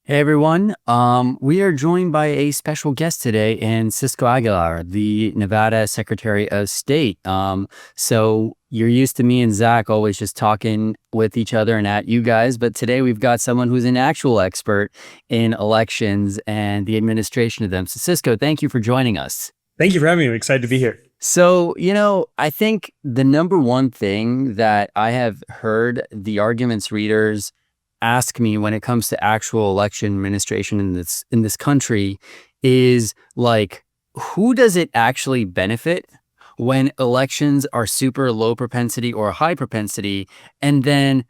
Hey everyone. We are joined by a special guest today in Cisco Aguilar, the Nevada Secretary of State. So you're used to me and Zach always just talking with each other and at you guys, but today we've got someone who's an actual expert in elections and the administration of them. So Cisco, thank you for joining us. Thank you for having me. I'm excited to be here. So, I think the number one thing that I have heard the arguments readers ask me when it comes to actual election administration in this country is like, who does it actually benefit when elections are super low propensity or high propensity? And then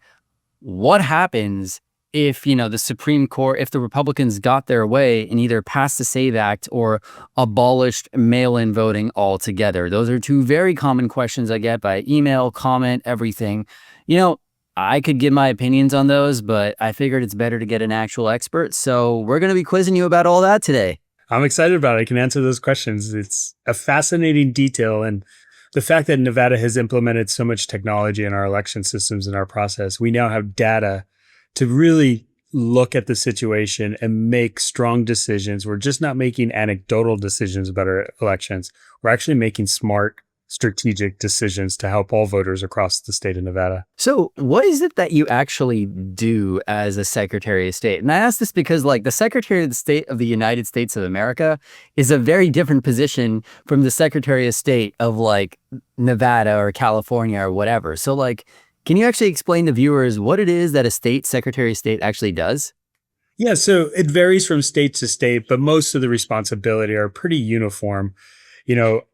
what happens if, the Supreme Court, if the Republicans got their way and either passed the SAVE Act or abolished mail-in voting altogether? Those are two very common questions I get by email, comment, everything. I could give my opinions on those, but I figured it's better to get an actual expert. So we're going to be quizzing you about all that today. I'm excited about it. I can answer those questions. It's a fascinating detail. And the fact that Nevada has implemented so much technology in our election systems and our process, we now have data to really look at the situation and make strong decisions. We're just not making anecdotal decisions about our elections. We're actually making smart, strategic decisions to help all voters across the state of Nevada. So what is it that you actually do as a Secretary of State? And I ask this because the Secretary of the State of the United States of America is a very different position from the Secretary of State of Nevada or California or whatever. So can you actually explain to viewers what it is that a state Secretary of State actually does? Yeah, so it varies from state to state, but most of the responsibility are pretty uniform.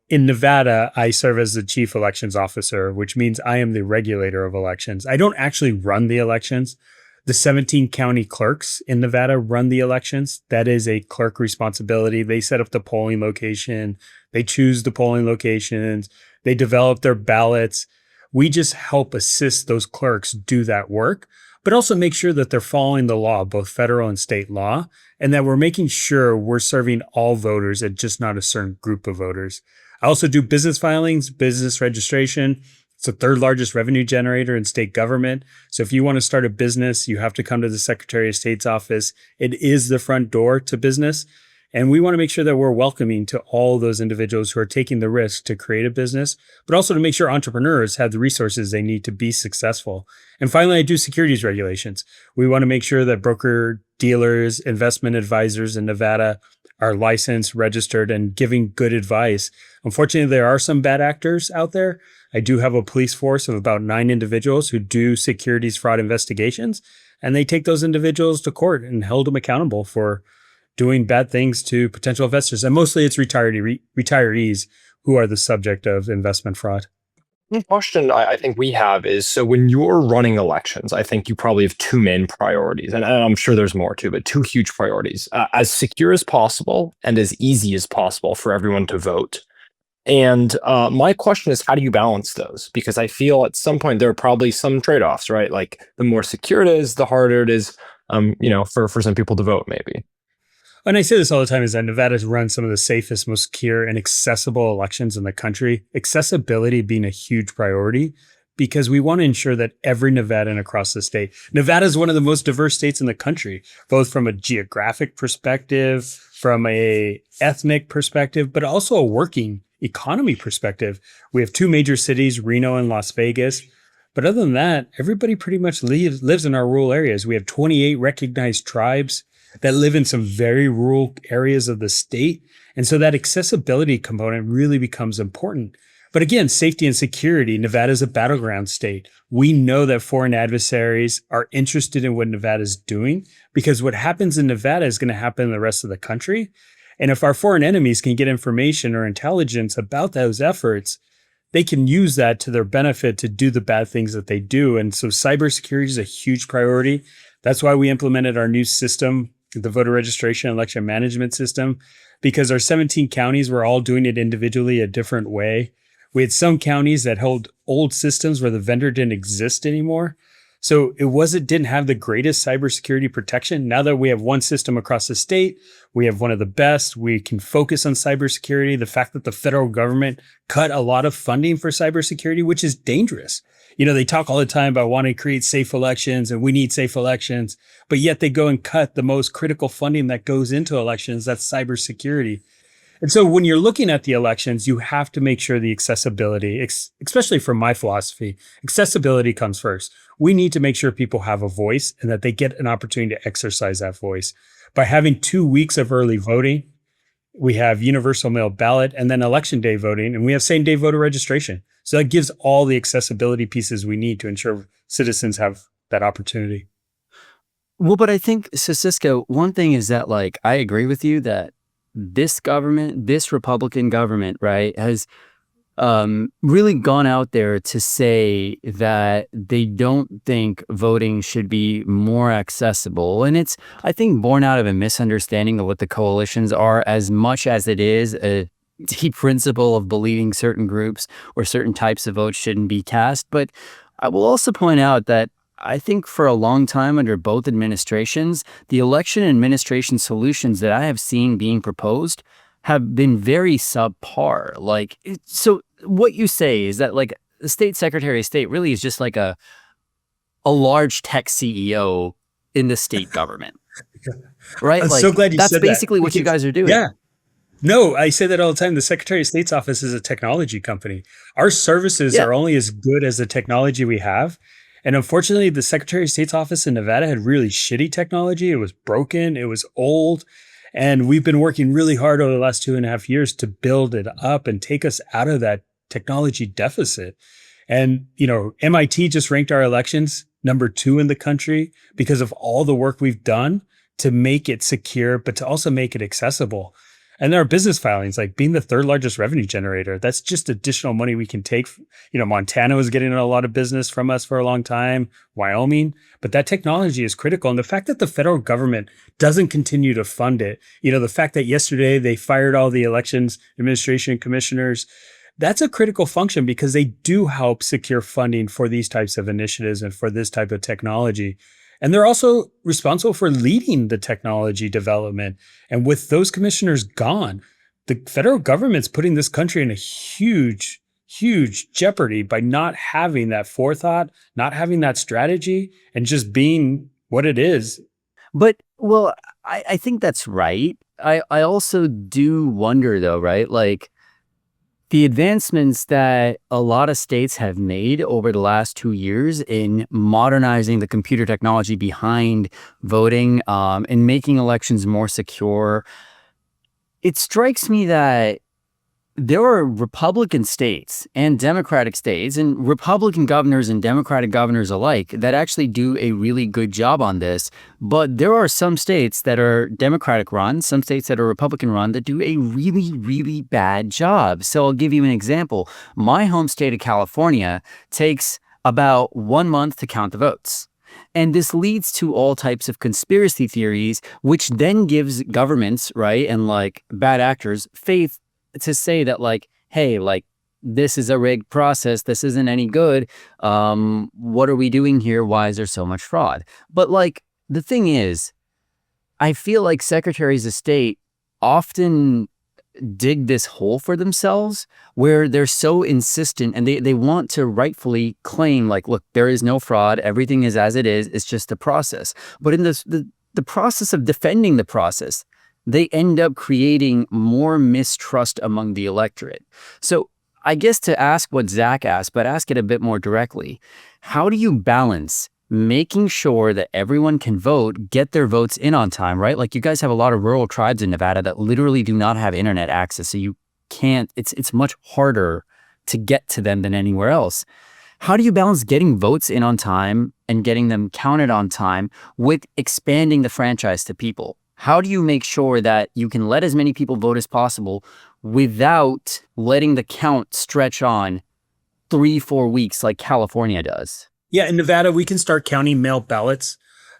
In Nevada, I serve as the chief elections officer, which means I am the regulator of elections. I don't actually run the elections. The 17 county clerks in Nevada run the elections. That is a clerk responsibility. They set up the polling location. They choose the polling locations. They develop their ballots. We just help assist those clerks do that work, but also make sure that they're following the law, both federal and state law, and that we're making sure we're serving all voters and just not a certain group of voters. I also do business filings, business registration. It's the third largest revenue generator in state government. So if you want to start a business, you have to come to the Secretary of State's office. It is the front door to business. And we want to make sure that we're welcoming to all those individuals who are taking the risk to create a business, but also to make sure entrepreneurs have the resources they need to be successful. And finally, I do securities regulations. We want to make sure that broker dealers, investment advisors in Nevada are licensed, registered, and giving good advice. Unfortunately, there are some bad actors out there. I do have a police force of about 9 individuals who do securities fraud investigations, and they take those individuals to court and held them accountable for doing bad things to potential investors. And mostly it's retirees who are the subject of investment fraud. The question I think we have is, so when you're running elections, I think you probably have two main priorities, and I'm sure there's more too, but two huge priorities, as secure as possible and as easy as possible for everyone to vote. And my question is, how do you balance those? Because I feel at some point there are probably some trade-offs, right? Like the more secure it is, the harder it is, for some people to vote maybe. And I say this all the time, is that Nevada's run some of the safest, most secure and accessible elections in the country. Accessibility being a huge priority because we want to ensure that every Nevadan across the state. Nevada is one of the most diverse states in the country, both from a geographic perspective, from a ethnic perspective, but also a working economy perspective. We have 2 major cities, Reno and Las Vegas. But other than that, everybody pretty much lives in our rural areas. We have 28 recognized tribes that live in some very rural areas of the state. And so that accessibility component really becomes important. But again, safety and security, Nevada is a battleground state. We know that foreign adversaries are interested in what Nevada is doing because what happens in Nevada is going to happen in the rest of the country. And if our foreign enemies can get information or intelligence about those efforts, they can use that to their benefit to do the bad things that they do. And so cybersecurity is a huge priority. That's why we implemented our new system, the voter registration election management system, because our 17 counties were all doing it individually a different way. We had some counties that held old systems where the vendor didn't exist anymore. So didn't have the greatest cybersecurity protection. Now that we have one system across the state, we have one of the best. We can focus on cybersecurity. The fact that the federal government cut a lot of funding for cybersecurity, which is dangerous. They talk all the time about wanting to create safe elections and we need safe elections, but yet they go and cut the most critical funding that goes into elections. That's cybersecurity. And so when you're looking at the elections, you have to make sure the accessibility, especially from my philosophy, accessibility comes first. We need to make sure people have a voice and that they get an opportunity to exercise that voice. By having 2 weeks of early voting, we have universal mail ballot and then election day voting, and we have same day voter registration. So that gives all the accessibility pieces we need to ensure citizens have that opportunity. Well, but I think, so Cisco, one thing is that, like, I agree with you that this government, this Republican government, right, has really gone out there to say that they don't think voting should be more accessible. And it's, I think, born out of a misunderstanding of what the coalitions are, as much as it is a deep principle of believing certain groups or certain types of votes shouldn't be cast. But I will also point out that I think for a long time under both administrations, the election administration solutions that I have seen being proposed have been very subpar. Like, so what you say is that, like, the state secretary of state really is just like a large tech CEO in the state government, right? I'm like, so glad you that's said basically that, what you because- guys are doing. Yeah. No, I say that all the time. The Secretary of State's office is a technology company. Our services Yeah. are only as good as the technology we have. And unfortunately, the Secretary of State's office in Nevada had really shitty technology. It was broken, it was old. And we've been working really hard over the last 2.5 years to build it up and take us out of that technology deficit. And, MIT just ranked our elections number 2 in the country because of all the work we've done to make it secure, but to also make it accessible. And there are business filings, like being the 3rd largest revenue generator. That's just additional money we can take. Montana was getting a lot of business from us for a long time, Wyoming, but that technology is critical. And the fact that the federal government doesn't continue to fund it, the fact that yesterday they fired all the elections administration commissioners, that's a critical function because they do help secure funding for these types of initiatives and for this type of technology. And they're also responsible for leading the technology development. And with those commissioners gone, the federal government's putting this country in a huge, huge jeopardy by not having that forethought, not having that strategy, and just being what it is. But, well, I think that's right. I also do wonder, though, right? Like, the advancements that a lot of states have made over the last 2 years in modernizing the computer technology behind voting, and making elections more secure, it strikes me that there are Republican states and Democratic states, and Republican governors and Democratic governors alike, that actually do a really good job on this. But there are some states that are Democratic run, some states that are Republican run, that do a really, really bad job. So I'll give you an example. My home state of California takes about 1 month to count the votes. And this leads to all types of conspiracy theories, which then gives governments, right, and like bad actors faith to say that, like, hey, like, this is a rigged process. This isn't any good. What are we doing here? Why is there so much fraud? But, like, the thing is, I feel like secretaries of state often dig this hole for themselves where they're so insistent and they want to rightfully claim, like, look, there is no fraud. Everything is as it is. It's just a process. But in the process of defending the process, they end up creating more mistrust among the electorate. So I guess to ask what Zach asked, but ask it a bit more directly, how do you balance making sure that everyone can vote, get their votes in on time, right? Like, you guys have a lot of rural tribes in Nevada that literally do not have internet access. So you can't, it's much harder to get to them than anywhere else. How do you balance getting votes in on time and getting them counted on time with expanding the franchise to people? How do you make sure that you can let as many people vote as possible without letting the count stretch on 3-4 weeks like California does? Yeah, in Nevada, we can start counting mail ballots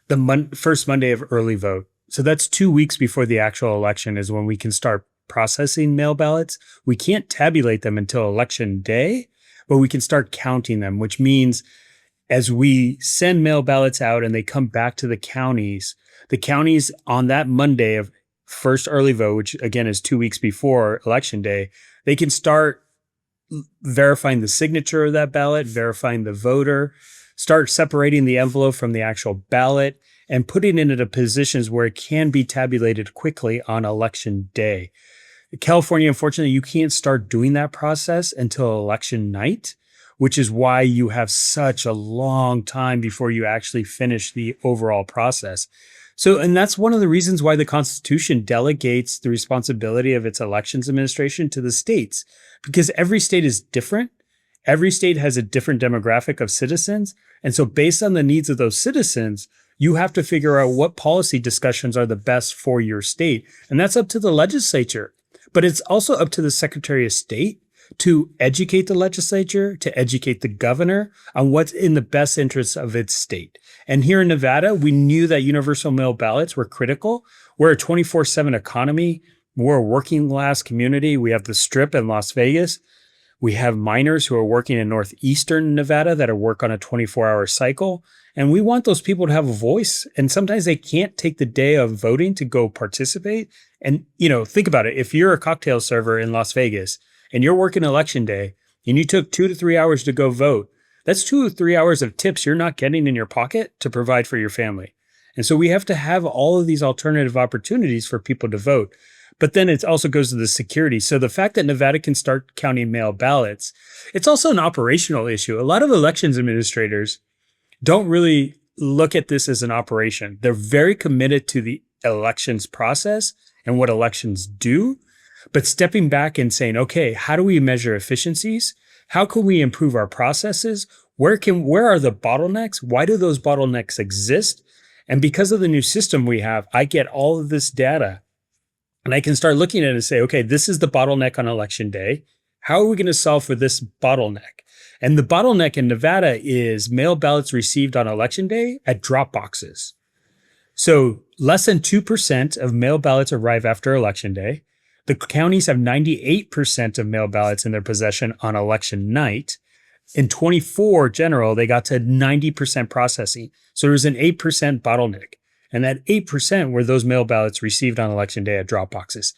the first Monday of early vote. So that's 2 weeks before the actual election is when we can start processing mail ballots. We can't tabulate them until election day, but we can start counting them, which means as we send mail ballots out and they come back to the counties on that Monday of first early vote, which again is 2 weeks before election day, they can start verifying the signature of that ballot, verifying the voter, start separating the envelope from the actual ballot, and putting it into positions where it can be tabulated quickly on election day. California, unfortunately, you can't start doing that process until election night, which is why you have such a long time before you actually finish the overall process. So, and that's one of the reasons why the Constitution delegates the responsibility of its elections administration to the states, because every state is different. Every state has a different demographic of citizens. And so based on the needs of those citizens, you have to figure out what policy discussions are the best for your state. And that's up to the legislature. But it's also up to the Secretary of State to educate the legislature, to educate the governor on what's in the best interests of its state. And here in Nevada, we knew that universal mail ballots were critical. We're a 24/7 economy. We're a working class community. We have the Strip in Las Vegas. We have miners who are working in northeastern Nevada that work on a 24-hour cycle. And we want those people to have a voice. And sometimes they can't take the day of voting to go participate. And, think about it. If you're a cocktail server in Las Vegas and you're working election day and you took 2 to 3 hours to go vote, that's 2 to 3 hours of tips you're not getting in your pocket to provide for your family. And so we have to have all of these alternative opportunities for people to vote. But then it also goes to the security. So the fact that Nevada can start counting mail ballots, it's also an operational issue. A lot of elections administrators don't really look at this as an operation. They're very committed to the elections process and what elections do, but stepping back and saying, okay, how do we measure efficiencies? How can we improve our processes? Where are the bottlenecks? Why do those bottlenecks exist? And because of the new system we have, I get all of this data and I can start looking at it and say, okay, this is the bottleneck on election day. How are we going to solve for this bottleneck? And the bottleneck in Nevada is mail ballots received on election day at drop boxes. So less than 2% of mail ballots arrive after election day. The counties have 98% of mail ballots in their possession on election night. In 24 general, they got to 90% processing. So there's an 8% bottleneck. And that 8% were those mail ballots received on election day at drop boxes.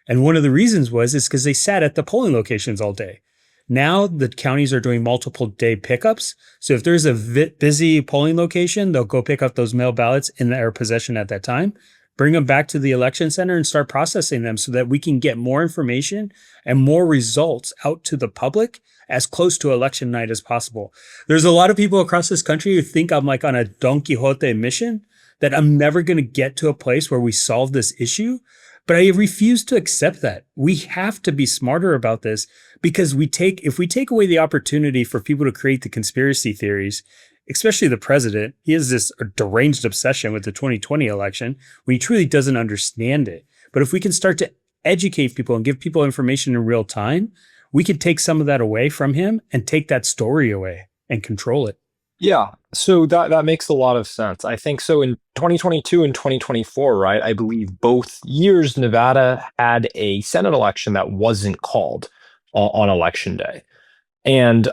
And one of the reasons is because they sat at the polling locations all day. Now the counties are doing multiple day pickups. So if there's a busy polling location, they'll go pick up those mail ballots in their possession at that time, bring them back to the election center and start processing them so that we can get more information and more results out to the public as close to election night as possible. There's a lot of people across this country who think I'm like on a Don Quixote mission, that I'm never going to get to a place where we solve this issue. But I refuse to accept that. We have to be smarter about this because if we take away the opportunity for people to create the conspiracy theories, especially the president, he has this deranged obsession with the 2020 election when he truly doesn't understand it. But if we can start to educate people and give people information in real time, we can take some of that away from him and take that story away and control it. Yeah, so that makes a lot of sense. I think so in 2022 and 2024, right? I believe both years Nevada had a Senate election that wasn't called on election day. And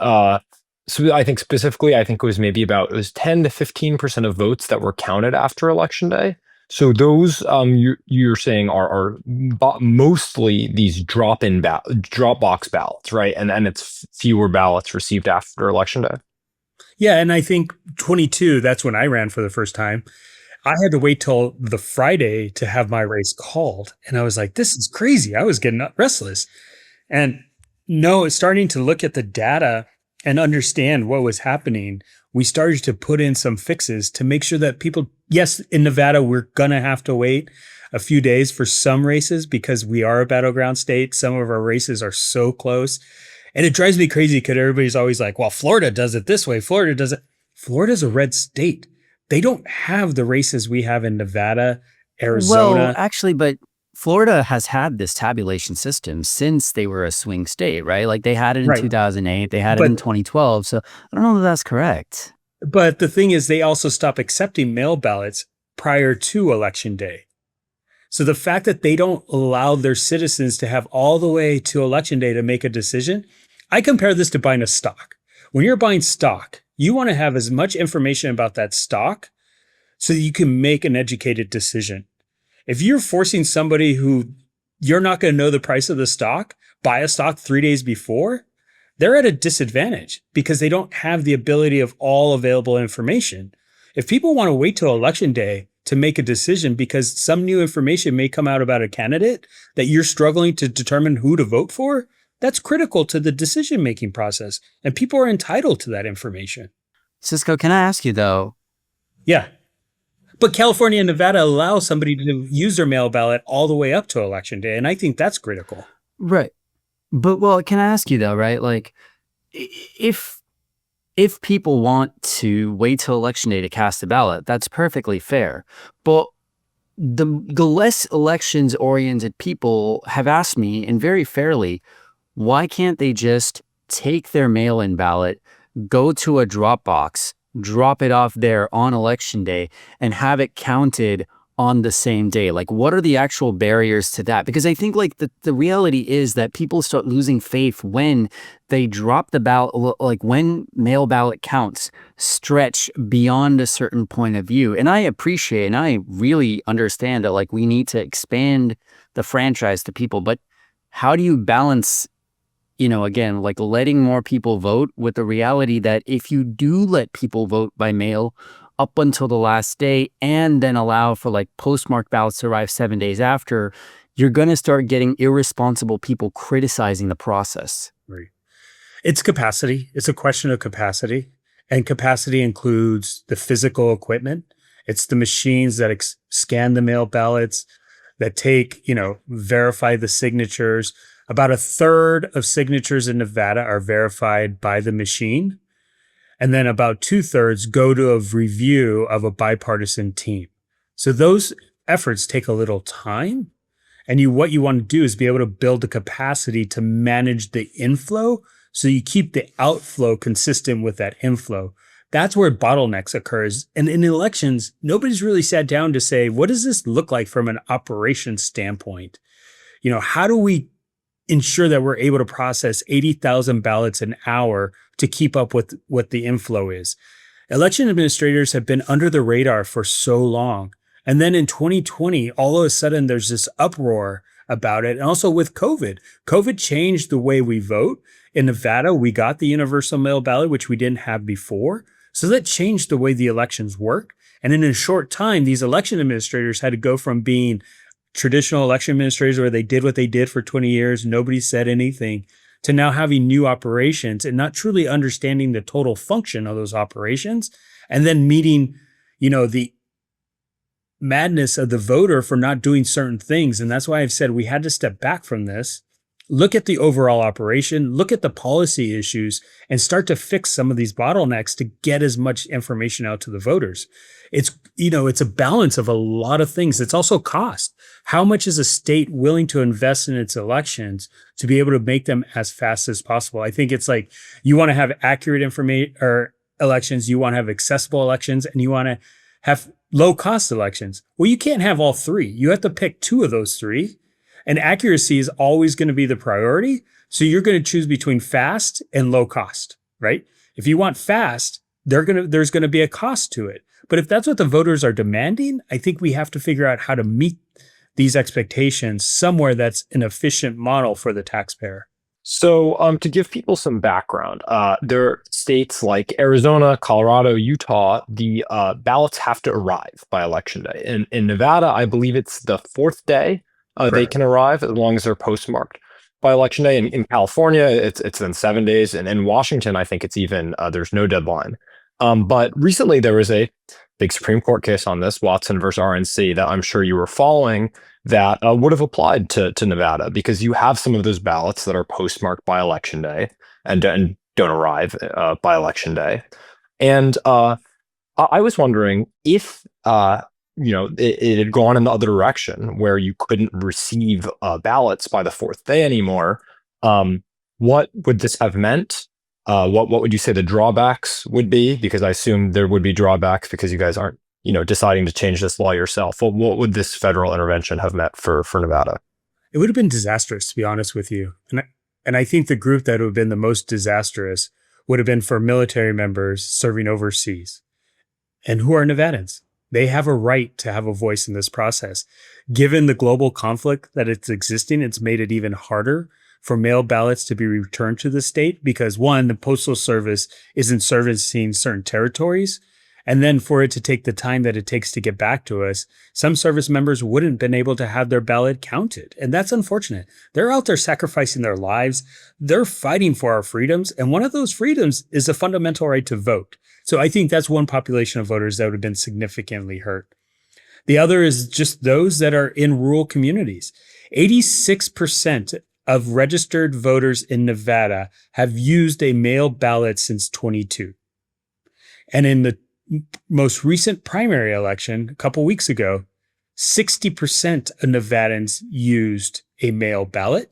so I think specifically, it was it was 10 to 15% of votes that were counted after election day. So those you're saying are mostly these drop box ballots, right? And it's fewer ballots received after election day. Yeah, and I think 22, that's when I ran for the first time. I had to wait till the Friday to have my race called. And I was like, this is crazy. I was getting restless. And starting to look at the data and understand what was happening, we started to put in some fixes to make sure that people, yes, in Nevada, we're going to have to wait a few days for some races because we are a battleground state. Some of our races are so close. And it drives me crazy because everybody's always like, well, Florida does it this way. Florida does it. Florida's a red state. They don't have the races we have in Nevada, Arizona. Well, actually, but Florida has had this tabulation system since they were a swing state, right? Like they had it in 2008, they had it in 2012. So I don't know if that's correct. But the thing is, they also stopped accepting mail ballots prior to election day. So the fact that they don't allow their citizens to have all the way to election day to make a decision, I compare this to buying a stock. When you're buying stock, you want to have as much information about that stock so that you can make an educated decision. If you're forcing somebody who you're not going to know the price of the stock, buy a stock 3 days before, they're at a disadvantage because they don't have the ability of all available information. If people want to wait till election day to make a decision because some new information may come out about a candidate that you're struggling to determine who to vote for, that's critical to the decision-making process. And people are entitled to that information. Cisco, can I ask you though? Yeah. But California and Nevada allow somebody to use their mail ballot all the way up to election day. And I think that's critical. Right. But well, can I ask you though, right? Like if people want to wait till election day to cast a ballot, that's perfectly fair. But the less elections oriented people have asked me, and very fairly, why can't they just take their mail-in ballot, go to a drop box, drop it off there on election day, and have it counted on the same day? Like, what are the actual barriers to that? Because I think like the reality is that people start losing faith when they drop the ballot, like when mail ballot counts stretch beyond a certain point of view. And I appreciate and I really understand that like we need to expand the franchise to people, but how do you balance, again, like letting more people vote with the reality that if you do let people vote by mail up until the last day and then allow for like postmarked ballots to arrive 7 days after, you're going to start getting irresponsible people criticizing the process. Right. It's capacity. It's a question of capacity. And capacity includes the physical equipment. It's the machines that scan the mail ballots, that verify the signatures. About a third of signatures in Nevada are verified by the machine. And then about 2/3 go to a review of a bipartisan team. So those efforts take a little time. And what you want to do is be able to build the capacity to manage the inflow so you keep the outflow consistent with that inflow. That's where bottlenecks occurs. And in elections, nobody's really sat down to say, what does this look like from an operations standpoint? How do we ensure that we're able to process 80,000 ballots an hour to keep up with what the inflow is? Election administrators have been under the radar for so long. And then in 2020, all of a sudden there's this uproar about it. And also with COVID changed the way we vote. In Nevada, we got the universal mail ballot, which we didn't have before. So that changed the way the elections work. And in a short time, these election administrators had to go from being traditional election administrators where they did what they did for 20 years, nobody said anything, to now having new operations and not truly understanding the total function of those operations, and then meeting, the madness of the voter for not doing certain things. And that's why I've said we had to step back from this, look at the overall operation, look at the policy issues, and start to fix some of these bottlenecks to get as much information out to the voters. It's a balance of a lot of things. It's also cost. How much is a state willing to invest in its elections to be able to make them as fast as possible? I think it's like you want to have accurate information or elections, you want to have accessible elections, and you want to have low cost elections. Well, you can't have all three. You have to pick two of those three. And accuracy is always going to be the priority. So you're going to choose between fast and low cost, right? If you want fast, there's going to be a cost to it. But if that's what the voters are demanding, I think we have to figure out how to meet these expectations somewhere that's an efficient model for the taxpayer. So to give people some background, there are states like Arizona, Colorado, Utah, the ballots have to arrive by election day. In Nevada, I believe it's the fourth day they can arrive as long as they're postmarked by election day. In California, it's then 7 days. And in Washington, I think it's even, there's no deadline. But recently there was a big Supreme Court case on this, Watson versus RNC, that I'm sure you were following, that would have applied to Nevada, because you have some of those ballots that are postmarked by election day and don't arrive by election day. And I was wondering if it had gone in the other direction where you couldn't receive ballots by the fourth day anymore. What would this have meant? What would you say the drawbacks would be? Because I assume there would be drawbacks because you guys aren't, deciding to change this law yourself. What would this federal intervention have meant for Nevada? It would have been disastrous, to be honest with you. And I think the group that would have been the most disastrous would have been for military members serving overseas. And who are Nevadans? They have a right to have a voice in this process. Given the global conflict that it's existing, it's made it even harder for mail ballots to be returned to the state because one, the Postal Service isn't servicing certain territories. And then for it to take the time that it takes to get back to us, some service members wouldn't have been able to have their ballot counted. And that's unfortunate. They're out there sacrificing their lives. They're fighting for our freedoms. And one of those freedoms is a fundamental right to vote. So I think that's one population of voters that would have been significantly hurt. The other is just those that are in rural communities. 86% of registered voters in Nevada have used a mail ballot since 22. And in the most recent primary election, a couple weeks ago, 60% of Nevadans used a mail ballot.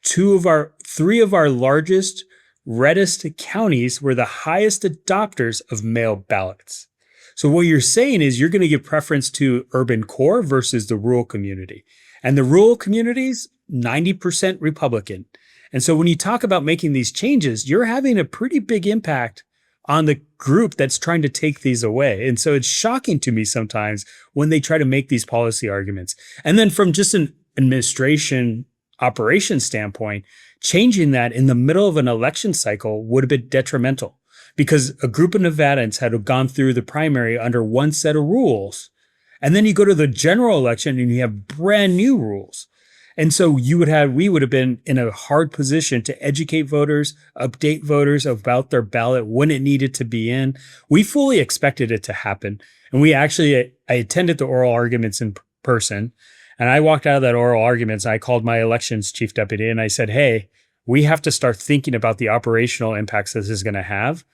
Three of our largest, reddest counties were the highest adopters of mail ballots. So what you're saying is you're going to give preference to urban core versus the rural community. And the rural communities, 90% Republican. And so when you talk about making these changes, you're having a pretty big impact on the group that's trying to take these away. And so it's shocking to me sometimes when they try to make these policy arguments. And then from just an administration operation standpoint, changing that in the middle of an election cycle would have been detrimental because a group of Nevadans had gone through the primary under one set of rules. And then you go to the general election and you have brand new rules. And so we would have been in a hard position to educate voters, update voters about their ballot when it needed to be in. We fully expected it to happen. And I attended the oral arguments in person. And I walked out of that oral arguments. I called my elections chief deputy and I said, hey, we have to start thinking about the operational impacts this is going to have.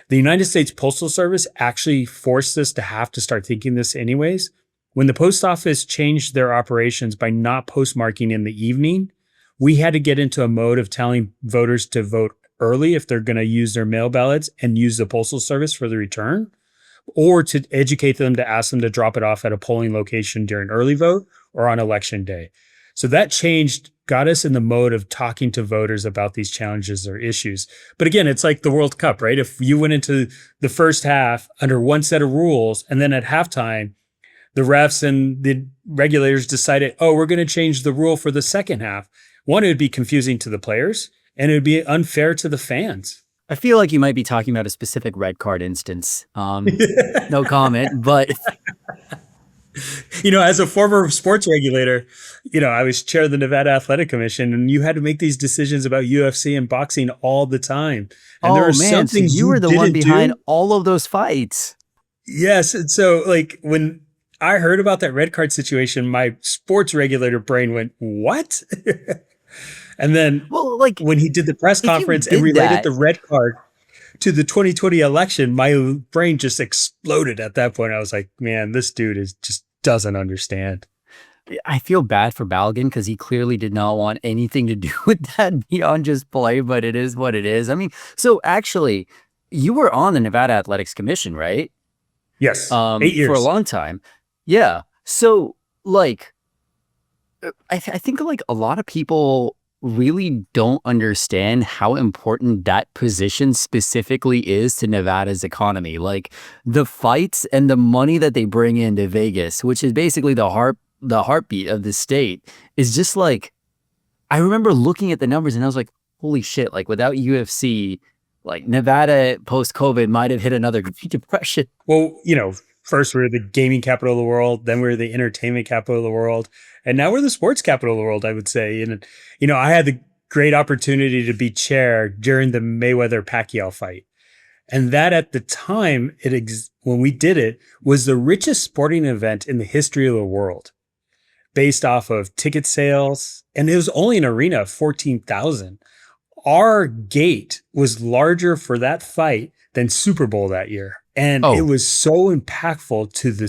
The United States Postal Service actually forced us to have to start thinking this anyways. When the post office changed their operations by not postmarking in the evening, we had to get into a mode of telling voters to vote early if they're going to use their mail ballots and use the Postal Service for the return, or to educate them to ask them to drop it off at a polling location during early vote or on election day. So that changed, got us in the mode of talking to voters about these challenges or issues. But again, it's like the World Cup, right? If you went into the first half under one set of rules and then at halftime, the refs and the regulators decided, oh, we're going to change the rule for the second half. One, it would be confusing to the players and it would be unfair to the fans. I feel like you might be talking about a specific red card instance. No comment, but as a former sports regulator, I was chair of the Nevada Athletic Commission and you had to make these decisions about UFC and boxing all the time. And there were some things so you were the one behind do. all of those fights. Yes. And so when I heard about that red card situation, my sports regulator brain went, what? And then when he did the press conference and related the red card to the 2020 election, my brain just exploded at that point. I was like, man, this dude just doesn't understand. I feel bad for Balogun because he clearly did not want anything to do with that beyond just play, but it is what it is. I mean, so actually, you were on the Nevada Athletics Commission, right? Yes, 8 years. For a long time. Yeah. So I think a lot of people really don't understand how important that position specifically is to Nevada's economy. Like the fights and the money that they bring into Vegas, which is basically the heartbeat of the state, is just like, I remember looking at the numbers and I was like, holy shit, like without UFC, like Nevada post-COVID might have hit another Great Depression. Well, first, we're the gaming capital of the world. Then we're the entertainment capital of the world. And now we're the sports capital of the world, I would say. And, I had the great opportunity to be chair during the Mayweather-Pacquiao fight. And that at the time, when we did it, was the richest sporting event in the history of the world based off of ticket sales. And it was only an arena of 14,000. Our gate was larger for that fight than Super Bowl that year. And it was so impactful to the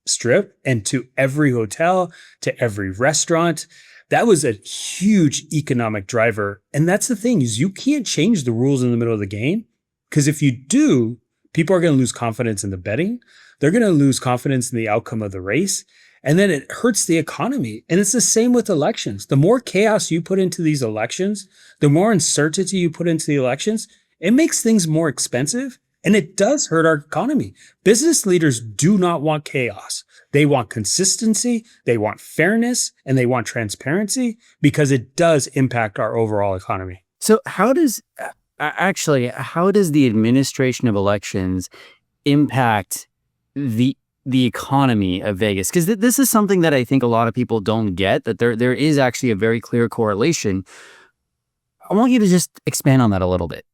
strip and to every hotel, to every restaurant. That was a huge economic driver. And that's the thing is you can't change the rules in the middle of the game because if you do, people are going to lose confidence in the betting. They're going to lose confidence in the outcome of the race. And then it hurts the economy. And it's the same with elections. The more chaos you put into these elections, the more uncertainty you put into the elections, it makes things more expensive. And it does hurt our economy. Business leaders do not want chaos. They want consistency, they want fairness, and they want transparency because it does impact our overall economy. So how does the administration of elections impact the economy of Vegas? Because this is something that I think a lot of people don't get, that there is actually a very clear correlation. I want you to just expand on that a little bit.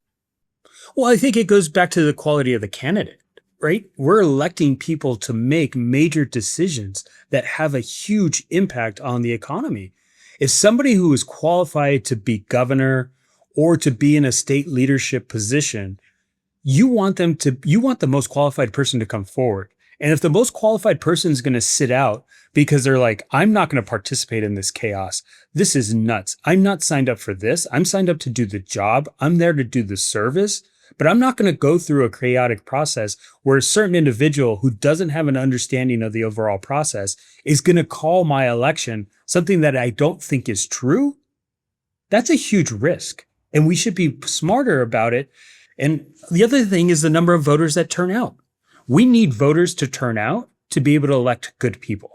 Well, I think it goes back to the quality of the candidate, right? We're electing people to make major decisions that have a huge impact on the economy. If somebody who is qualified to be governor or to be in a state leadership position, you want the most qualified person to come forward. And if the most qualified person is going to sit out because they're like, I'm not going to participate in this chaos. This is nuts. I'm not signed up for this. I'm signed up to do the job. I'm there to do the service, but I'm not going to go through a chaotic process where a certain individual who doesn't have an understanding of the overall process is going to call my election something that I don't think is true. That's a huge risk. And we should be smarter about it. And the other thing is the number of voters that turn out. We need voters to turn out to be able to elect good people.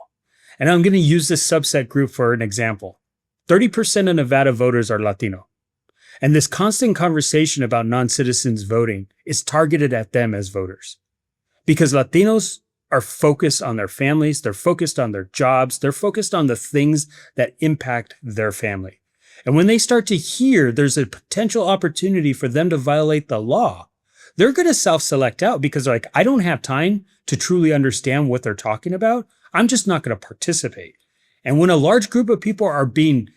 And I'm going to use this subset group for an example. 30% of Nevada voters are Latino. And this constant conversation about non-citizens voting is targeted at them as voters. Because Latinos are focused on their families, they're focused on their jobs, they're focused on the things that impact their family. And when they start to hear there's a potential opportunity for them to violate the law, they're going to self-select out because they're like, I don't have time to truly understand what they're talking about. I'm just not going to participate. And when a large group of people are being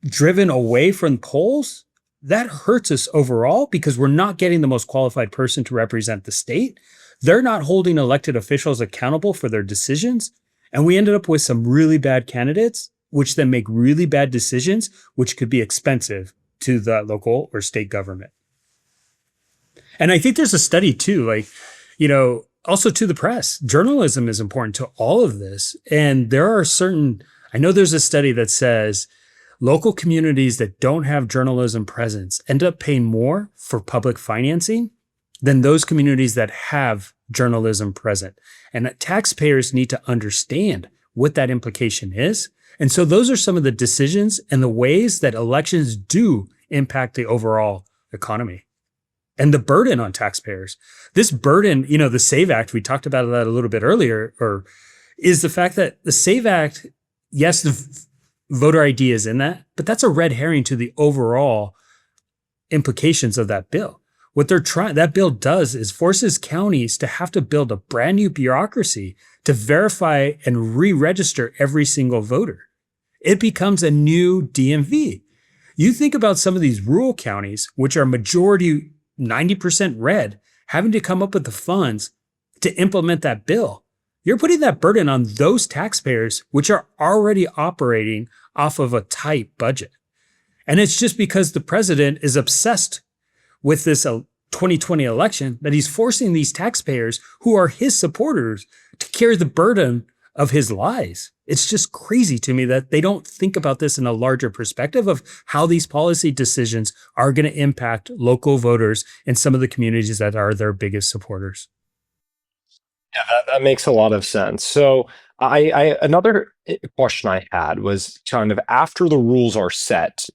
driven away from polls, that hurts us overall because we're not getting the most qualified person to represent the state. They're not holding elected officials accountable for their decisions. And we ended up with some really bad candidates, which then make really bad decisions, which could be expensive to the local or state government. And I think there's a study too, also to the press. Journalism is important to all of this. And there are I know there's a study that says local communities that don't have journalism presence end up paying more for public financing than those communities that have journalism present. And that taxpayers need to understand what that implication is. And so those are some of the decisions and the ways that elections do impact the overall economy. And the burden on taxpayers. This burden, the SAVE Act, we talked about that a little bit earlier, is the fact that the SAVE Act, yes, the voter ID is in that, but that's a red herring to the overall implications of that bill. What that bill does is forces counties to have to build a brand new bureaucracy to verify and re-register every single voter. It becomes a new DMV. You think about some of these rural counties, which are majority 90% red, having to come up with the funds to implement that bill. You're putting that burden on those taxpayers, which are already operating off of a tight budget. And it's just because the president is obsessed with this 2020 election that he's forcing these taxpayers who are his supporters to carry the burden of his lies. It's just crazy to me that they don't think about this in a larger perspective of how these policy decisions are going to impact local voters in some of the communities that are their biggest supporters. Yeah, that makes a lot of sense. So another question I had was kind of after the rules are set,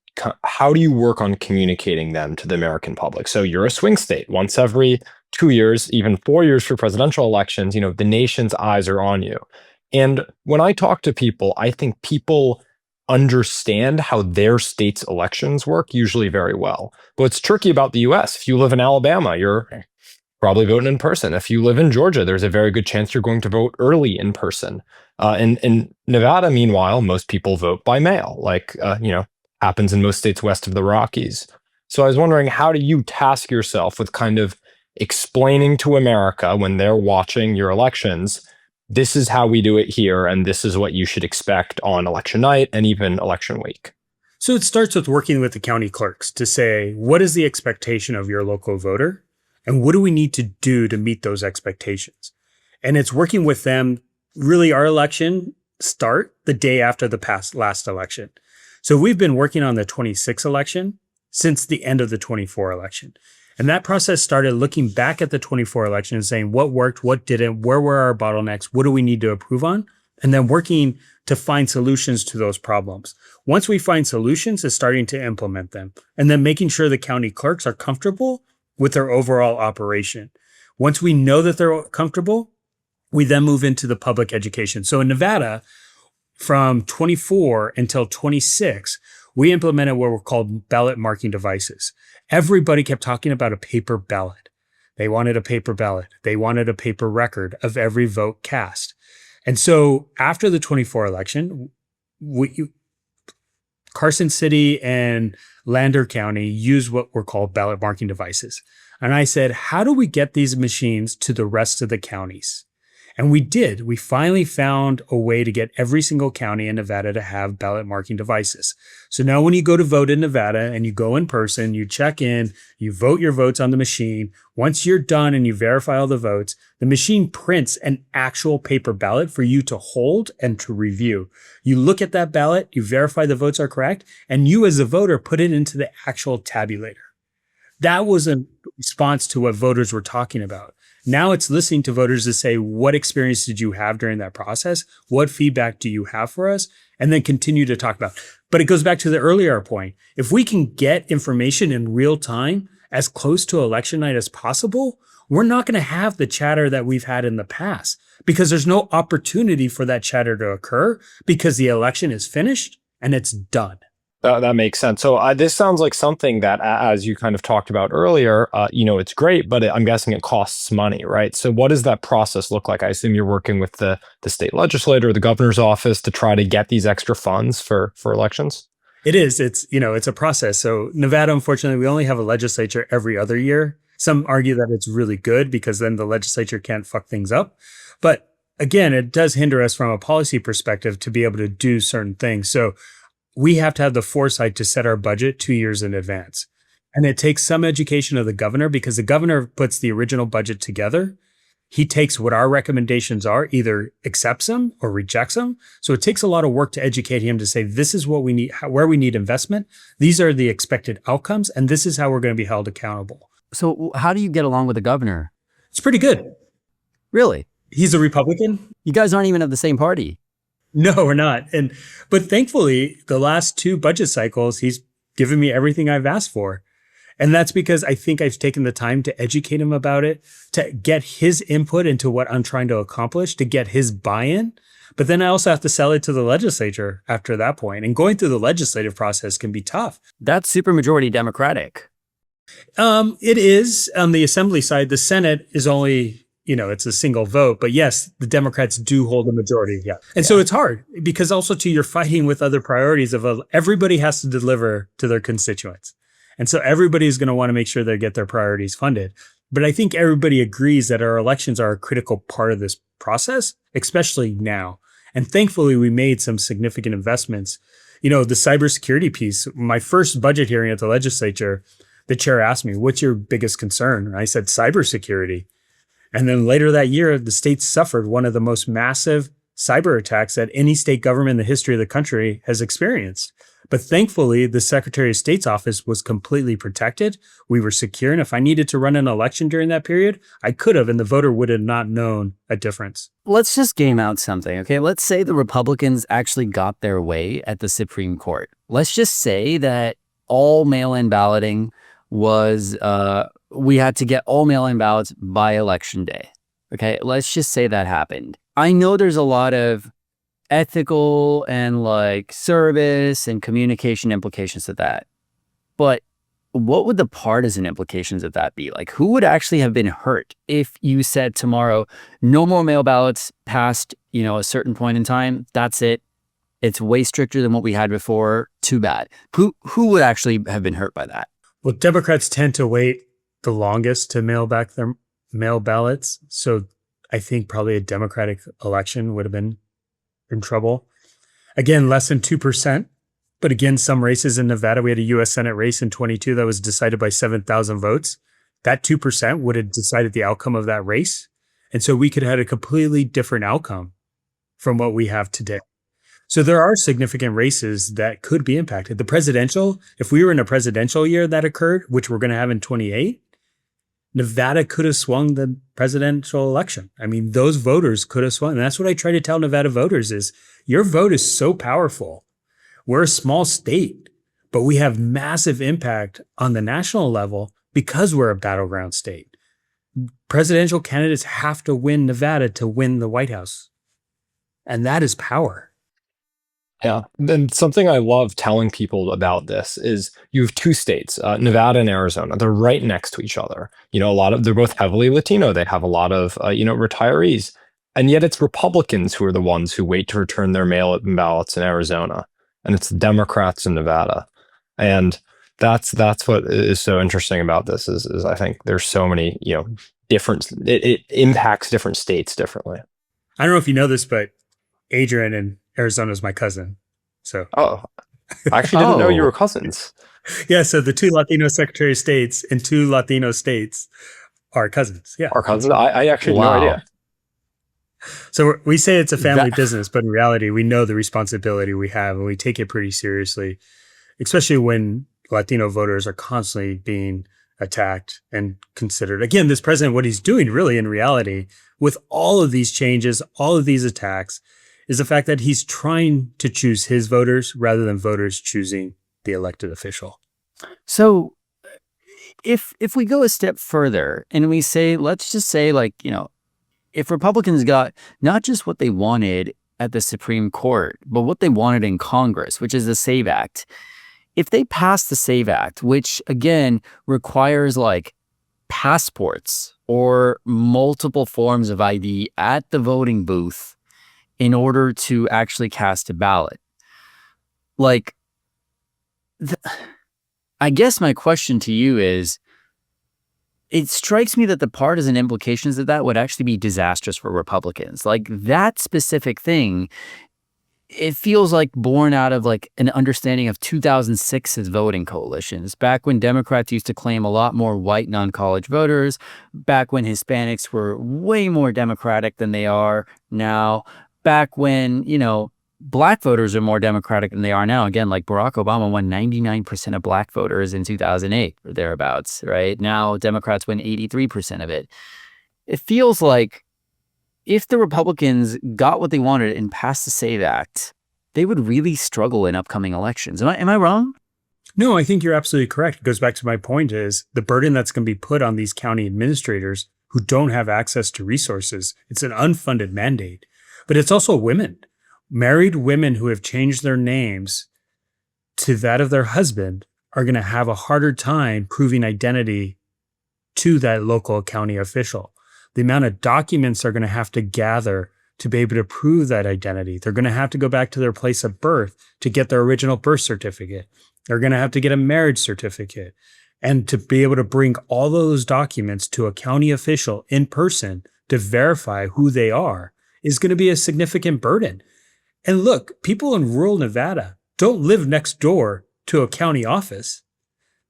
how do you work on communicating them to the American public? So you're a swing state. Once every 2 years, even 4 years for presidential elections, the nation's eyes are on you. And when I talk to people, I think people understand how their state's elections work usually very well. But what's tricky about the US, if you live in Alabama, you're probably voting in person. If you live in Georgia, there's a very good chance you're going to vote early in person. In Nevada, meanwhile, most people vote by mail, happens in most states west of the Rockies. So I was wondering, how do you task yourself with kind of explaining to America when they're watching your elections, this is how we do it here, and this is what you should expect on election night and even election week? So it starts with working with the county clerks to say, what is the expectation of your local voter? And what do we need to do to meet those expectations? And it's working with them. Really, our election start the day after the last election. So we've been working on the 26 election since the end of the 24 election. And that process started looking back at the 24 election and saying what worked, what didn't, where were our bottlenecks, what do we need to improve on, and then working to find solutions to those problems. Once we find solutions, it's starting to implement them, and then making sure the county clerks are comfortable with their overall operation. Once we know that they're comfortable, we then move into the public education. So in Nevada, from 24 until 26, we implemented what were called ballot marking devices. Everybody kept talking about a paper ballot. They wanted a paper ballot. They wanted a paper record of every vote cast. And so after the 24 election, Carson City and Lander County used what were called ballot marking devices. And I said, how do we get these machines to the rest of the counties? And we did. We finally found a way to get every single county in Nevada to have ballot marking devices. So now when you go to vote in Nevada and you go in person, you check in, you vote your votes on the machine. Once you're done and you verify all the votes, the machine prints an actual paper ballot for you to hold and to review. You look at that ballot, you verify the votes are correct, and you as a voter put it into the actual tabulator. That was a response to what voters were talking about. Now it's listening to voters to say, what experience did you have during that process? What feedback do you have for us? And then continue to talk about. But it goes back to the earlier point. If we can get information in real time, as close to election night as possible, we're not going to have the chatter that we've had in the past because there's no opportunity for that chatter to occur because the election is finished and it's done. That makes sense. So this sounds like something that, as you kind of talked about earlier, it's great, but I'm guessing it costs money, right? So what does that process look like? I assume you're working with the state legislator or the governor's office to try to get these extra funds for elections? It is. It's a process. So Nevada, unfortunately, we only have a legislature every other year. Some argue that it's really good because then the legislature can't fuck things up. But again, it does hinder us from a policy perspective to be able to do certain things. So we have to have the foresight to set our budget 2 years in advance. And it takes some education of the governor because the governor puts the original budget together. He takes what our recommendations are, either accepts them or rejects them. So it takes a lot of work to educate him to say, this is what we need, where we need investment. These are the expected outcomes. And this is how we're going to be held accountable. So how do you get along with the governor? It's pretty good. Really? He's a Republican. You guys aren't even of the same party. No, we're not. But thankfully, the last 2 budget cycles, he's given me everything I've asked for. And that's because I think I've taken the time to educate him about it, to get his input into what I'm trying to accomplish, to get his buy-in. But then I also have to sell it to the legislature after that point. And going through the legislative process can be tough. That's supermajority Democratic. It is on the assembly side. The Senate is only, it's a single vote. But yes, the Democrats do hold a majority. Yeah. And so it's hard because also too, you're fighting with other priorities of everybody has to deliver to their constituents. And so everybody's going to want to make sure they get their priorities funded. But I think everybody agrees that our elections are a critical part of this process, especially now. And thankfully, we made some significant investments. The cybersecurity piece, my first budget hearing at the legislature, the chair asked me, what's your biggest concern? And I said, cybersecurity. And then later that year, the state suffered one of the most massive cyber attacks that any state government in the history of the country has experienced. But thankfully, the Secretary of State's office was completely protected. We were secure. And if I needed to run an election during that period, I could have, and the voter would have not known a difference. Let's just game out something, okay? Let's say the Republicans actually got their way at the Supreme Court. Let's just say that all mail-in balloting was, we had to get all mail-in ballots by election day. Okay, let's just say that happened. I know there's a lot of ethical and service and communication implications of that. But what would the partisan implications of that be? Who would actually have been hurt if you said tomorrow, no more mail ballots past, a certain point in time? That's it. It's way stricter than what we had before. Too bad. Who would actually have been hurt by that? Well, Democrats tend to wait the longest to mail back their mail ballots. So I think probably a Democratic election would have been in trouble. Again, less than 2%. But again, some races in Nevada, we had a U.S. Senate race in 22 that was decided by 7,000 votes. That 2% would have decided the outcome of that race. And so we could have had a completely different outcome from what we have today. So there are significant races that could be impacted. The presidential, if we were in a presidential year that occurred, which we're going to have in 28, Nevada could have swung the presidential election. I mean, those voters could have swung. And that's what I try to tell Nevada voters is your vote is so powerful. We're a small state, but we have massive impact on the national level because we're a battleground state. Presidential candidates have to win Nevada to win the White House. And that is power. Yeah. And something I love telling people about this is you have two states, Nevada and Arizona. They're right next to each other. They're both heavily Latino. They have a lot of, retirees. And yet it's Republicans who are the ones who wait to return their mail-in ballots in Arizona. And it's the Democrats in Nevada. And that's what is so interesting about this is I think there's so many, different, it impacts different states differently. I don't know if you know this, but Adrian in Arizona is my cousin. So, I actually didn't know you were cousins. Yeah. So the two Latino Secretary of States in two Latino states are cousins. Yeah. Our cousins. I actually had no idea. So we say it's a family business, but in reality, we know the responsibility we have and we take it pretty seriously, especially when Latino voters are constantly being attacked and considered. Again, this president, what he's doing really in reality with all of these changes, all of these attacks, is the fact that he's trying to choose his voters rather than voters choosing the elected official. So if we go a step further and we say, let's just say if Republicans got not just what they wanted at the Supreme Court, but what they wanted in Congress, which is the SAVE Act, if they pass the SAVE Act, which again requires passports or multiple forms of ID at the voting booth in order to actually cast a ballot. I guess my question to you is, it strikes me that the partisan implications of that would actually be disastrous for Republicans. That specific thing, it feels like born out of an understanding of 2006's voting coalitions, back when Democrats used to claim a lot more white non-college voters, back when Hispanics were way more Democratic than they are now, back when, Black voters are more Democratic than they are now. Again, Barack Obama won 99% of Black voters in 2008 or thereabouts, right? Now Democrats win 83% of it. It feels like if the Republicans got what they wanted and passed the SAVE Act, they would really struggle in upcoming elections. Am I wrong? No, I think you're absolutely correct. It goes back to my point is the burden that's going to be put on these county administrators who don't have access to resources. It's an unfunded mandate, but it's also women. Married women who have changed their names to that of their husband are going to have a harder time proving identity to that local county official. The amount of documents they're going to have to gather to be able to prove that identity. They're going to have to go back to their place of birth to get their original birth certificate. They're going to have to get a marriage certificate. And to be able to bring all those documents to a county official in person to verify who they are is going to be a significant burden. And look, people in rural Nevada don't live next door to a county office.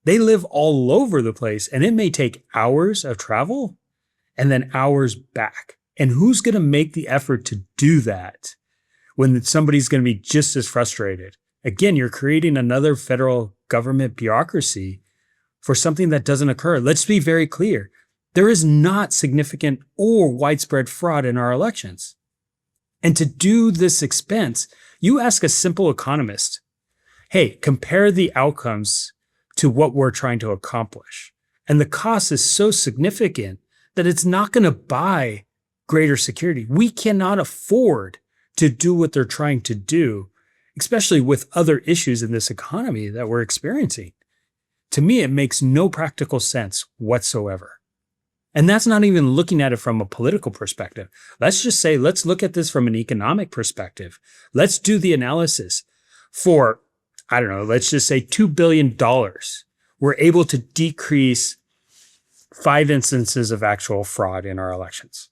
They live all over the place, and it may take hours of travel and then hours back. And who's going to make the effort to do that when somebody's going to be just as frustrated? Again, you're creating another federal government bureaucracy for something that doesn't occur. Let's be very clear. There is not significant or widespread fraud in our elections. And to do this expense, you ask a simple economist, hey, compare the outcomes to what we're trying to accomplish. And the cost is so significant that it's not going to buy greater security. We cannot afford to do what they're trying to do, especially with other issues in this economy that we're experiencing. To me, it makes no practical sense whatsoever. And that's not even looking at it from a political perspective. Let's just say, let's look at this from an economic perspective. Let's do the analysis for, let's just say $2 billion. We're able to decrease 5 instances of actual fraud in our elections.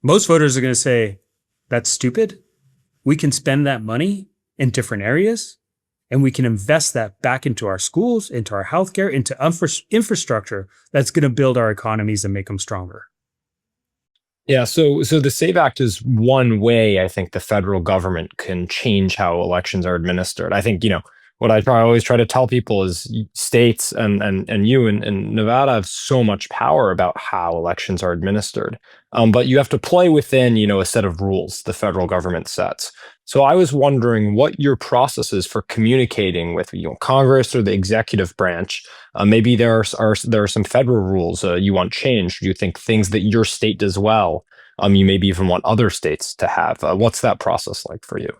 Most voters are going to say, that's stupid. We can spend that money in different areas, and we can invest that back into our schools, into our healthcare, into infrastructure that's going to build our economies and make them stronger. Yeah, so the SAVE Act is one way I think the federal government can change how elections are administered. I think, what I always try to tell people is states and you in Nevada have so much power about how elections are administered. But you have to play within, a set of rules the federal government sets. So I was wondering what your process is for communicating with, Congress or the executive branch. Maybe there are some federal rules you want changed. Do you think things that your state does well, you maybe even want other states to have? What's that process like for you?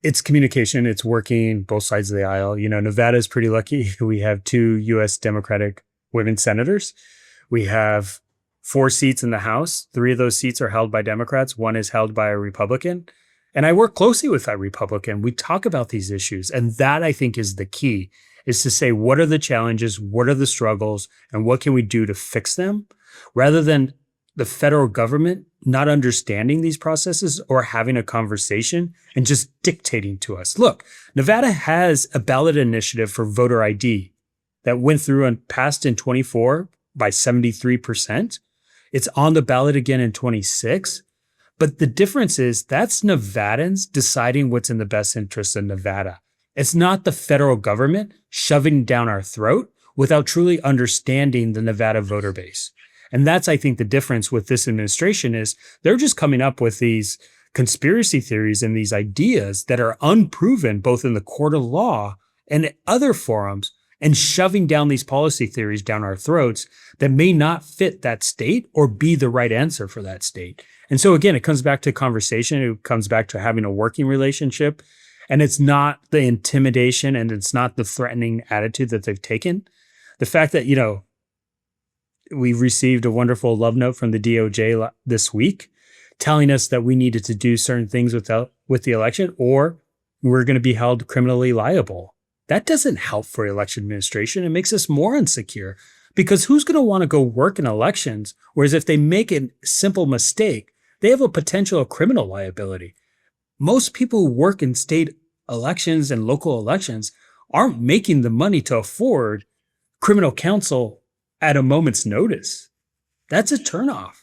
It's communication. It's working both sides of the aisle. Nevada is pretty lucky. We have 2 U.S. Democratic women senators. We have 4 seats in the House. 3 of those seats are held by Democrats. 1 is held by a Republican. And I work closely with that Republican. We talk about these issues. And that, I think, is the key, is to say, what are the challenges? What are the struggles? And what can we do to fix them? Rather than the federal government not understanding these processes or having a conversation and just dictating to us. Look, Nevada has a ballot initiative for voter ID that went through and passed in 24 by 73%. It's on the ballot again in 26. But the difference is that's Nevadans deciding what's in the best interest of Nevada. It's not the federal government shoving down our throat without truly understanding the Nevada voter base. And that's, I think, the difference with this administration is they're just coming up with these conspiracy theories and these ideas that are unproven both in the court of law and other forums, and shoving down these policy theories down our throats that may not fit that state or be the right answer for that state. And so again, it comes back to conversation. It comes back to having a working relationship. And it's not the intimidation and it's not the threatening attitude that they've taken. The fact that, we received a wonderful love note from the DOJ this week telling us that we needed to do certain things with the election, or we're going to be held criminally liable. That doesn't help for election administration. It makes us more insecure, because who's going to want to go work in elections? Whereas if they make a simple mistake, they have a potential criminal liability. Most people who work in state elections and local elections aren't making the money to afford criminal counsel at a moment's notice. That's a turnoff.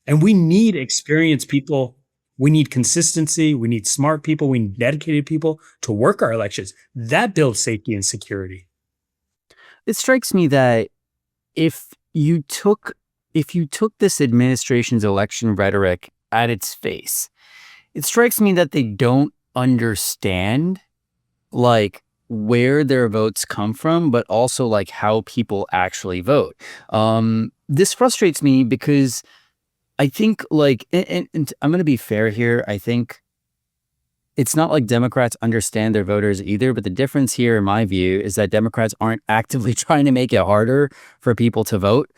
And we need experienced people. We need consistency. We need smart people. We need dedicated people to work our elections. That builds safety and security. It strikes me that if you took this administration's election rhetoric at its face, it strikes me that they don't understand where their votes come from, but also how people actually vote. This frustrates me because I think and I'm going to be fair here. I think it's not like Democrats understand their voters either, but the difference here, in my view, is that Democrats aren't actively trying to make it harder for people to vote,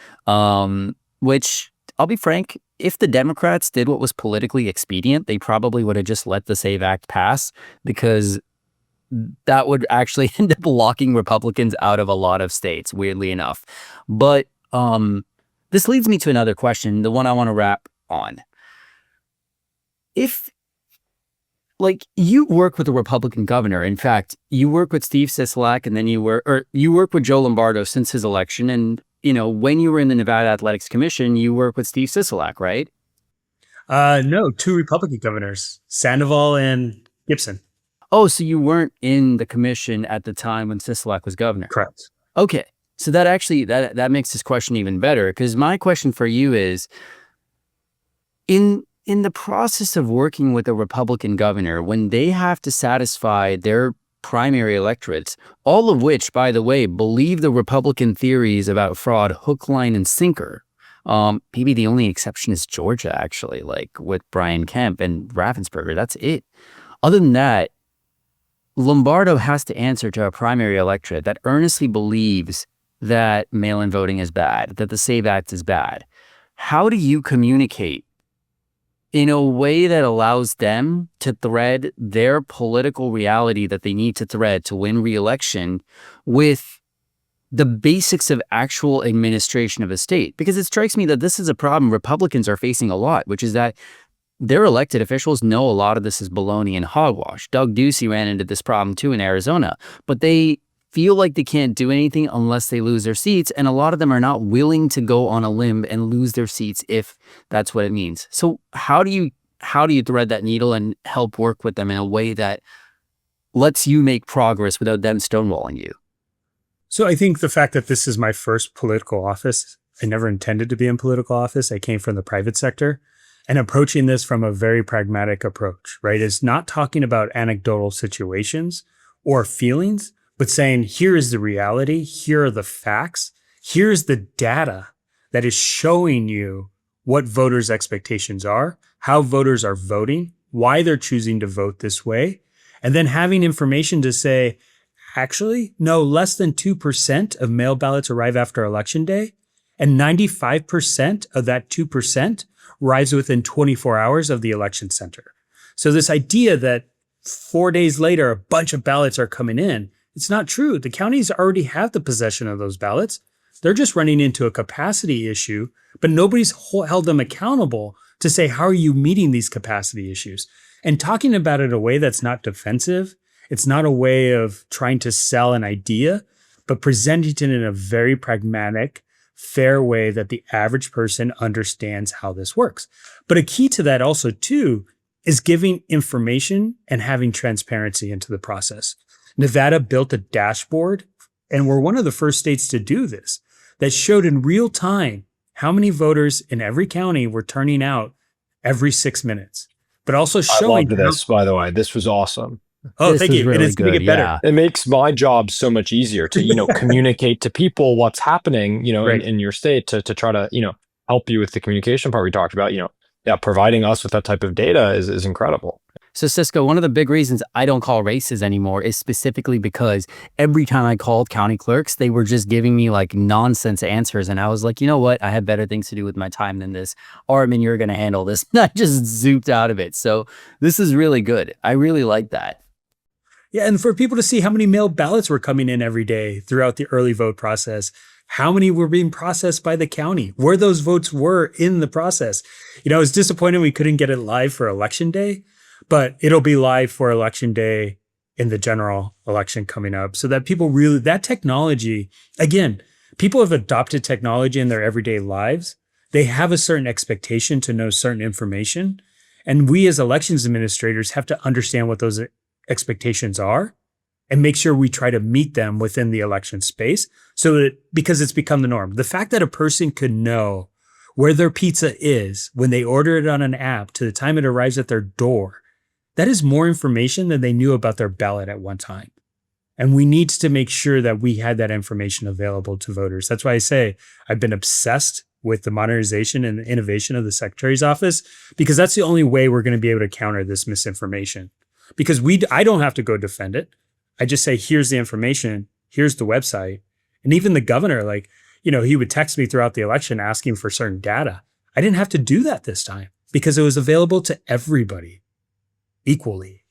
which, I'll be frank, if the Democrats did what was politically expedient, they probably would have just let the SAVE Act pass, because that would actually end up locking Republicans out of a lot of states, weirdly enough. But this leads me to another question, the one I want to wrap on. If you work with a Republican governor, in fact, you work with Steve Sisolak, and then you work with Joe Lombardo since his election. And, when you were in the Nevada Athletics Commission, you work with Steve Sisolak, right? No, 2 Republican governors, Sandoval and Gibson. Oh, so you weren't in the commission at the time when Sisolak was governor? Correct. Okay. So that actually, that makes this question even better, because my question for you is, in the process of working with a Republican governor, when they have to satisfy their primary electorates, all of which, by the way, believe the Republican theories about fraud hook, line, and sinker. Maybe the only exception is Georgia, actually, with Brian Kemp and Raffensperger. That's it. Other than that, Lombardo has to answer to a primary electorate that earnestly believes that mail-in voting is bad, that the SAVE Act is bad. How do you communicate in a way that allows them to thread their political reality that they need to thread to win re-election with the basics of actual administration of a state? Because it strikes me that this is a problem Republicans are facing a lot, which is that their elected officials know a lot of this is baloney and hogwash. Doug Ducey ran into this problem too in Arizona, but they feel like they can't do anything unless they lose their seats. And a lot of them are not willing to go on a limb and lose their seats if that's what it means. So how do you thread that needle and help work with them in a way that lets you make progress without them stonewalling you? So I think the fact that this is my first political office, I never intended to be in political office. I came from the private sector, and approaching this from a very pragmatic approach, right? Is not talking about anecdotal situations or feelings, but saying, here is the reality. Here are the facts. Here's the data that is showing you what voters' expectations are, how voters are voting, why they're choosing to vote this way, and then having information to say, actually, no, less than 2% of mail ballots arrive after Election Day, and 95% of that 2% arrives within 24 hours of the election center. So this idea that 4 days later, a bunch of ballots are coming in, it's not true. The counties already have the possession of those ballots. They're just running into a capacity issue, but nobody's held them accountable to say, how are you meeting these capacity issues? And talking about it in a way that's not defensive, it's not a way of trying to sell an idea, but presenting it in a very pragmatic, fair way that the average person understands how this works. But a key to that also too is giving information and having transparency into the process. Nevada built a dashboard, and we're one of the first states to do this, that showed in real time how many voters in every county were turning out every 6 minutes, but also I showing loved this, by the way. This was awesome. Oh, This thank is you. really And it's going to good, get better. yeah. It makes my job so much easier to, communicate to people what's happening, Right. in your state to try to, help you with the communication part we talked about, providing us with that type of data is incredible. So Cisco, one of the big reasons I don't call races anymore is specifically because every time I called county clerks, they were just giving me like nonsense answers. And I was like, you know what? I have better things to do with my time than this. Armin, you're going to handle this. And I just zooped out of it. So this is really good. I really like that. Yeah, and for people to see how many mail ballots were coming in every day throughout the early vote process, how many were being processed by the county, where those votes were in the process. I was disappointed we couldn't get it live for Election Day, but it'll be live for Election Day in the general election coming up so that people really, that technology, again, people have adopted technology in their everyday lives. They have a certain expectation to know certain information. And we as elections administrators have to understand what those expectations are and make sure we try to meet them within the election space so that because it's become the norm. The fact that a person could know where their pizza is when they order it on an app to the time it arrives at their door, that is more information than they knew about their ballot at one time. And we need to make sure that we had that information available to voters. That's why I say I've been obsessed with the modernization and the innovation of the Secretary's office, because that's the only way we're going to be able to counter this misinformation. Because I don't have to go defend it. I just say, here's the information, here's the website. And even the governor, he would text me throughout the election asking for certain data. I didn't have to do that this time because it was available to everybody equally.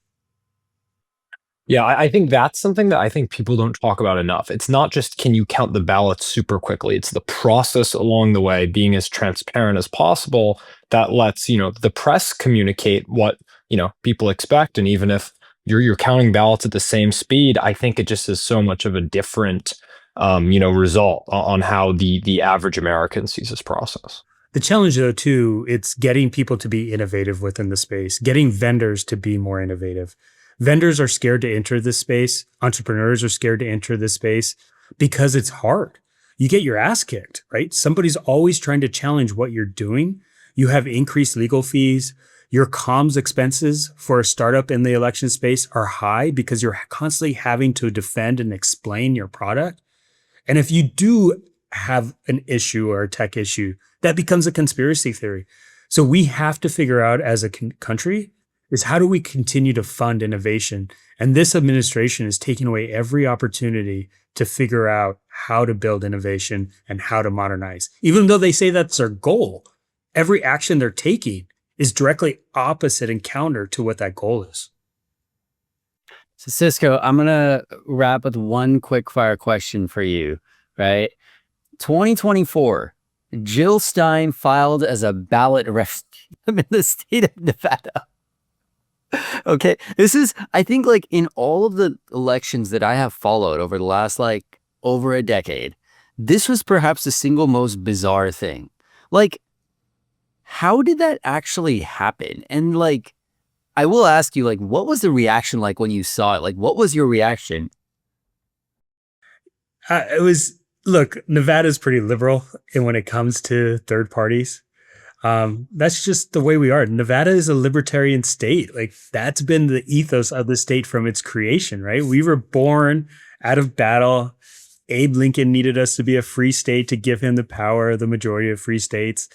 Yeah, I think that's something that I think people don't talk about enough. It's not just can you count the ballots super quickly. It's the process along the way being as transparent as possible that lets, the press communicate what, people expect. And even if you're counting ballots at the same speed, I think it just is so much of a different, result on how the average American sees this process. The challenge, though, too, it's getting people to be innovative within the space, getting vendors to be more innovative. Vendors are scared to enter this space. Entrepreneurs are scared to enter this space because it's hard. You get your ass kicked, right? Somebody's always trying to challenge what you're doing. You have increased legal fees. Your comms expenses for a startup in the election space are high because you're constantly having to defend and explain your product. And if you do have an issue or a tech issue, that becomes a conspiracy theory. So we have to figure out as a country is how do we continue to fund innovation? And this administration is taking away every opportunity to figure out how to build innovation and how to modernize. Even though they say that's their goal, every action they're taking is directly opposite and counter to what that goal is. So Cisco, I'm going to wrap with one quick fire question for you, right? 2024, Jill Stein filed as a ballot referendum in the state of Nevada. Okay, this is, I think, in all of the elections that I have followed over the last, over a decade, this was perhaps the single most bizarre thing. How did that actually happen? And, I will ask you, like, what was the reaction like when you saw it? Like, what was your reaction? It was, look, Nevada's pretty liberal when it comes to third parties. That's just the way we are. Nevada is a libertarian state. Like, that's been the ethos of the state from its creation, right? We were born out of battle. Abe Lincoln needed us to be a free state to give him the power of the majority of free states.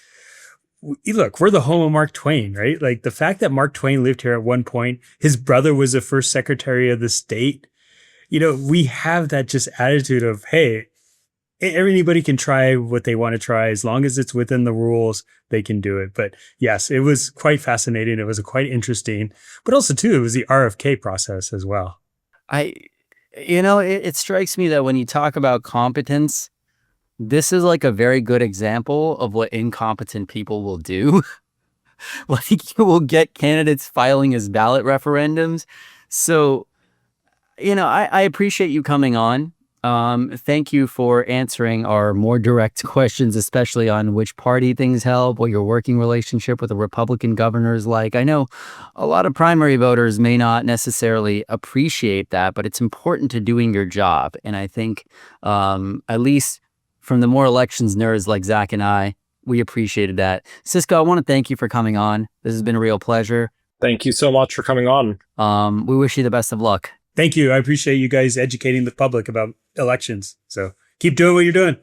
Look, we're the home of Mark Twain, right? Like, the fact that Mark Twain lived here at one point, his brother was the first secretary of the state. We have that just attitude of, hey, anybody can try what they want to try as long as it's within the rules, they can do it. But yes, it was quite fascinating. It was quite interesting, but also too, it was the RFK process as well. It strikes me that when you talk about competence, this is like a very good example of what incompetent people will do. Like, you will get candidates filing as ballot referendums. So, I appreciate you coming on. Thank you for answering our more direct questions, especially on which party things help, what your working relationship with the Republican governor is like. I know a lot of primary voters may not necessarily appreciate that, but it's important to doing your job. And I think, at least from the more elections nerds like Zach and I, we appreciated that. Cisco, I want to thank you for coming on. This has been a real pleasure. Thank you so much for coming on. We wish you the best of luck. Thank you. I appreciate you guys educating the public about elections. So keep doing what you're doing.